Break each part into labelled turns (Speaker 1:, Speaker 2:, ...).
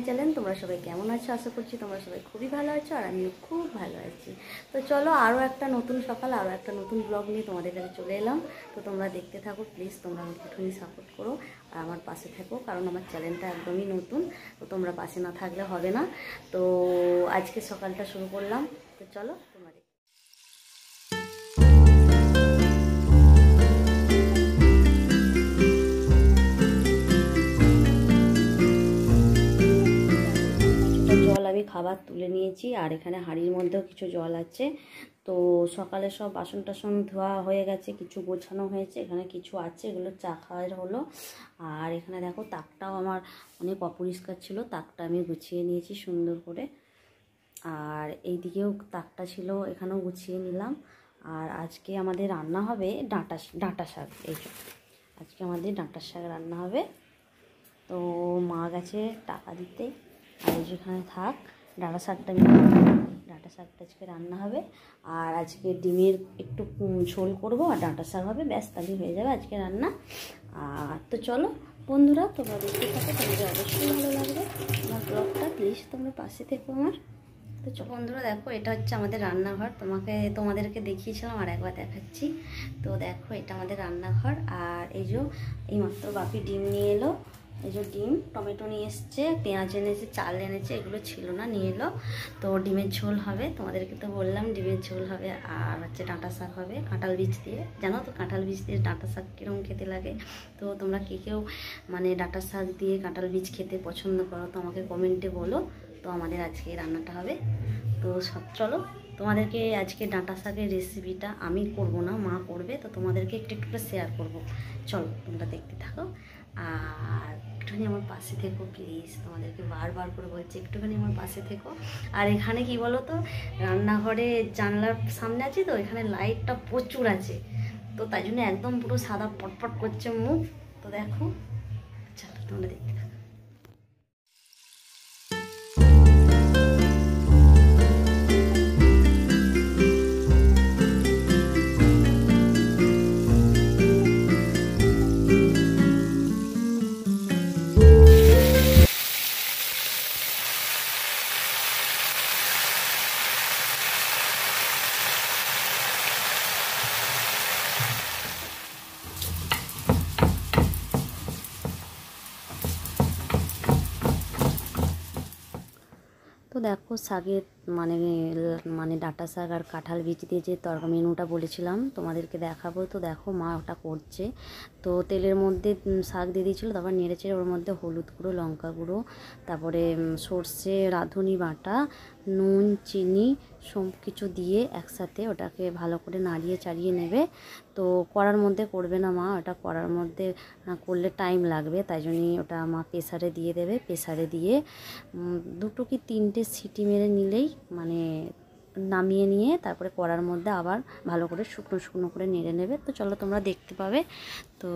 Speaker 1: Channel. তোমরা সবাই কেমন আছো? আশা করছি তোমরা সবাই খুবই ভালো আছো আর আমিও খুব ভালো আছি। তো চলো আরও একটা নতুন সকাল, আরও একটা নতুন ব্লগ নিয়ে তোমাদের কাছে চলে এলাম। তো তোমরা দেখতে থাকো প্লিজ, তোমরা আমাকে একটুখানি সাপোর্ট করো আর আমার পাশে থাকো, কারণ আমার চ্যানেলটা একদমই নতুন। তো তোমরা পাশে না থাকলে হবে না। তো আজকে সকালটা শুরু করলাম। তো চলো তোমরা জল আমি খাবার তুলে নিয়েছি আর এখানে হাঁড়ির মধ্যেও কিছু জল আছে। তো সকালে সব বাসন টাসন ধোয়া হয়ে গেছে, কিছু গোছানো হয়েছে, এখানে কিছু আছে, এগুলো চা খাওয়ার হলো। আর এখানে দেখো তাকটাও আমার অনেক অপরিষ্কার ছিল, তাকটা আমি গুছিয়ে নিয়েছি সুন্দর করে। আর এই দিকেও তাকটা ছিল, এখানেও গুছিয়ে নিলাম। আর আজকে আমাদের রান্না হবে ডাঁটা শাক। এই যে আজকে আমাদের ডাঁটা শাক রান্না হবে। তো মা গেছে টাকা দিতে, আর এই যেখানে থাক ডাঁটা শাকটা আজকে রান্না হবে। আর আজকে ডিমের একটু ঝোল করবো আর ডাঁটা শাক হবে, ব্যাস তাহলেই হয়ে যাবে আজকে রান্না। আর তো চলো বন্ধুরা, তোমরা দেখতে থাকো, তোমাদের অবশ্যই ভালো লাগবে আমার ব্লগটা, প্লিজ তোমরা পাশে থেকো আমার। তো চলো বন্ধুরা, দেখো এটা হচ্ছে আমাদের রান্নাঘর। তোমাদেরকে দেখিয়েছিলাম আর একবার দেখাচ্ছি। তো দেখো এটা আমাদের রান্নাঘর। আর এই যে এইমাত্র বাপি ডিম নিয়ে এলো, এই যে ডিম, টমেটো নিয়ে এসছে, পেঁয়াজ এনেছে, চাল এনেছে, এগুলো ছিল না, নিয়ে এলো। তো ডিমের ঝোল হবে, তোমাদেরকে তো বললাম ডিমের ঝোল হবে। আর হচ্ছে ডাঁটা শাক হবে কাঁঠাল বীজ দিয়ে। জানো তো কাঁঠাল বীজ দিয়ে ডাঁটা শাক কীরকম খেতে লাগে? তো তোমরা কেউ মানে ডাঁটা শাক দিয়ে কাঁঠাল বীজ খেতে পছন্দ করো তো আমাকে কমেন্টে বলো। তো আমাদের আজকে রান্নাটা হবে। তো সব চলো তোমাদেরকে আজকে ডাঁটা শাকের রেসিপিটা আমি করব না, মা করবে, তো তোমাদেরকে একটু একটু শেয়ার করব। চলো তোমরা দেখতে থাকো আর একটুখানি আমার পাশে থেকো প্লিজ, তোমাদেরকে বারবার করে বলছি একটুখানি আমার পাশে থেকো। আর এখানে কি বলো তো, রান্নাঘরে জানলার সামনে আছি তো এখানে লাইটটা প্রচুর আছে, তো তাই জন্য একদম পুরো সাদা পটপট করছে মুখ। তো দেখো চলো তোমরা দেখতে থাকো। তো দেখো শাকের মানে ডাঁটা শাক আর কাঁঠাল বীজ দিয়ে যে মেনুটা বলেছিলাম তোমাদেরকে দেখাবো। তো দেখো মা ওটা করছে। তো তেলের মধ্যে শাক দিয়ে দিয়েছিলো, তারপর নেড়েচেড়ে ওর মধ্যে হলুদ গুঁড়ো, লঙ্কা গুঁড়ো, তারপরে সর্ষে রাঁধুনি বাটা, নুন, চিনি সব কিছু দিয়ে একসাথে ওটাকে ভালো করে নাড়িয়ে চাড়িয়ে নেবে। তো কড়ার মধ্যে করবে না মা, ওটা কড়ার মধ্যে করলে টাইম লাগবে, তাই জন্যই ওটা মা প্রেসারে দিয়ে দেবে। প্রেসারে দিয়ে 2 কি 3টে সিটি মেরে নিলেই মানে নামিয়ে নিয়ে তারপরে কড়ার মধ্যে আবার ভালো করে শুকনো শুকনো করে নেড়ে নেবে। তো চলো তোমরা দেখতে পাবে। তো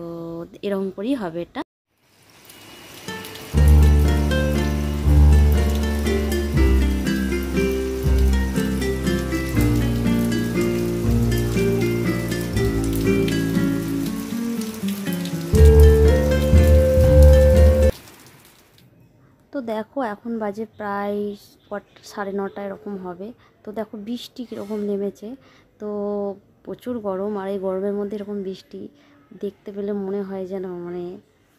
Speaker 1: এরকম করেই হবে এটা। তো দেখো এখন বাজে প্রায় 9:30 এরকম হবে। তো দেখো বৃষ্টি কীরকম নেমেছে, তো প্রচুর গরম। আর এই গরমের মধ্যে এরকম বৃষ্টি দেখতে পেলে মনে হয় যেন মানে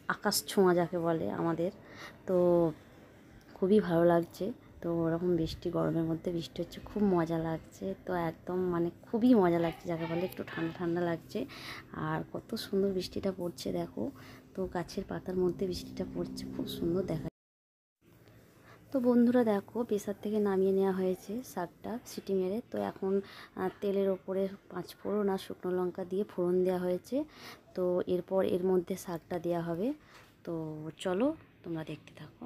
Speaker 1: আকাশ ছোঁয়া যাকে বলে আমাদের, তো খুবই ভালো লাগছে। তো ওরকম বৃষ্টি, গরমের মধ্যে বৃষ্টি হচ্ছে, খুব মজা লাগছে। তো একদম মানে খুবই মজা লাগছে যাকে বলে, একটু ঠান্ডা ঠান্ডা লাগছে। আর কত সুন্দর বৃষ্টিটা পড়ছে দেখো, তো গাছের পাতার মধ্যে বৃষ্টিটা পড়ছে, খুব সুন্দর দেখা। তো বন্ধুরা দেখো প্রেসার থেকে নামিয়ে নেওয়া হয়েছে শাকটা সিটি মেরে। তো এখন তেলের ওপরে 5 ফোড়ন আর শুকনো লঙ্কা দিয়ে ফোড়ন দেওয়া হয়েছে। তো এরপর এর মধ্যে শাকটা দেওয়া হবে। তো চলো তোমরা দেখতে থাকো।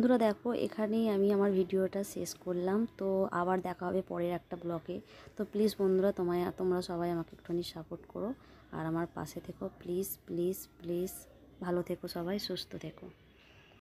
Speaker 1: বন্ধুরা দেখো, এখানেই আমি আমার ভিডিওটা শেষ করলাম। তো আবার দেখা হবে পরের একটা ব্লগে। তো প্লিজ বন্ধুরা, তোমরা সবাই আমাকে একটুখানি সাপোর্ট করো আর আমার পাশে থেকো, প্লিজ প্লিজ প্লিজ। ভালো থেকো সবাই, সুস্থ থেকো।